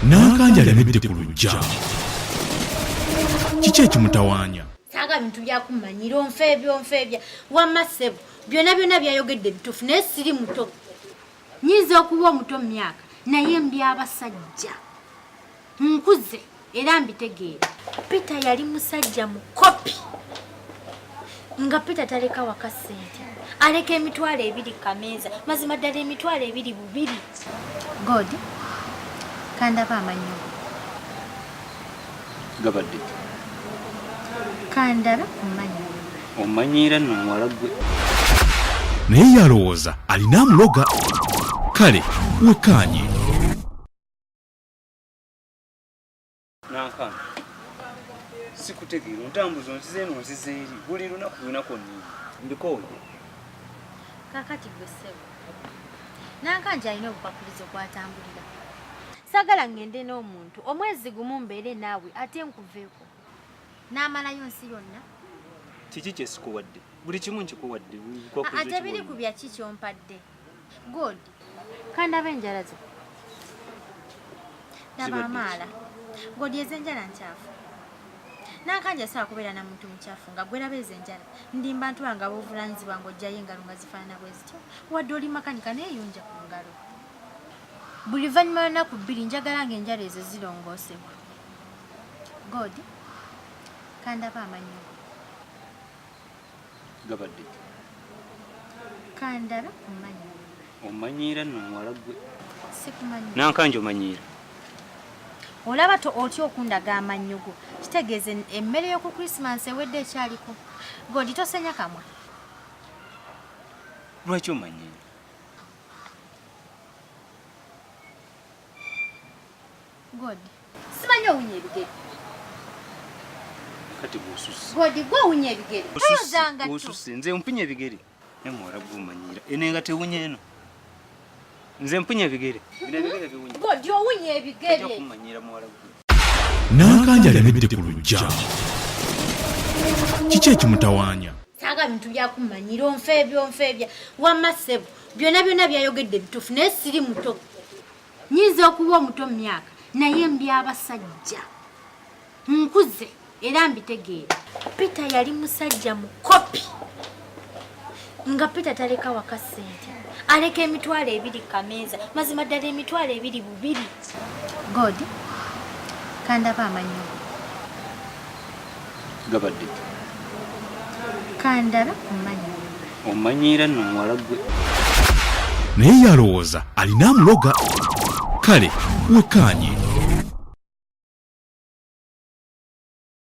N'akanja alemedde ku luggya. Kiki ekimutawaanya? Saaga bintu byakumanyira onfeebya wamma ssebo byonna byayogedde bituufu naye siri muto. Nyinza okuba omuto mu myaka naye mbi abasajja. Nkuze era mbitegeera. Peter yali musajja mukopi. Nga Peter taleka waka ssente. Aleka emitwalo 2 kameeza. Mazima ddala emitwalo 2 bubiri. God, kandaba amanyo. Gabadde. Kandaba amanyo. Omanyiira nno muwala gwe. Naye yalowooza alina amuloga. Kale wekkaanye. Nankana. Sikutegeera ntambuzo nzize eri buli lunaku nnyo. Mbikooye. Kakati gwe ssebo. Nankanja alina obupakulizo bw'atambulira. Sagala ngende n'omuntu omwezi gumu mbeere naawe ate nkuveeko. N'amalayo nsi yonna. Kiki kyesikuwadde? Buli kimu nkikuwadde. Ate biri ku bya ki kyompadde? God, kandaba enjala zo. Daba amaala. God, ezenjala nkyafu. Nankanja saa kubeera na muntu mukyafu nga gwera bezenjala. Ndi bantu bange ab'obuvunaanyizibwa ng'ojjayo engalo nga zifaanana bwe zityo. Wadde oli makanika neeyunja ku ngalo. Buli luvannyuma lw'ennaku 2 njagala ng'enjala ezo zirongoosebwa. God, kandaba amanyo. Gabadde. Kandaba amanyo. Omanyiira nno muwala gwe. Sikumanyi. Nankanja omanyiira. Olaba otya okundaga amannyo go. Kitegeeze emmere y'oku Christmas ewedde ekyaliko. God, tosenya kamwa. Lwaki omanyiira? God, simanyi owunya ebigere. Kati bw'osusse. God, gwe owunya ebigere. Oyozanga tu. Osusse nze mpunya ebigere. Ne muwala gwe omanyiira. Enenga tewunya eno. Nze mpunya ebigere. Bino ebigere biwunya. God, owunya ebigere. Ojja kumanyiira muwala gwe. N'akanja alemedde ku luggya. Kiki ekimutawaanya? Saaga bintu byakumanyira onfeebya wamma ssebo byonna byayogedde bituufu naye siri muto. Nyinza okuba omuto mu myaka naye mbi abasajja. Nkuze era mbitegeera. Peter yali musajja mukopi. Nga Peter taleka waka ssente. Aleka emitwalo 2 kameeza. Mazima ddala emitwalo 2 bubiri. God, kandaba amanyo. Gabadde. Kandaba amanyo. Omanyiira nno muwala gwe. Naye yalowooza alina amuloga. Kale wekkaanye.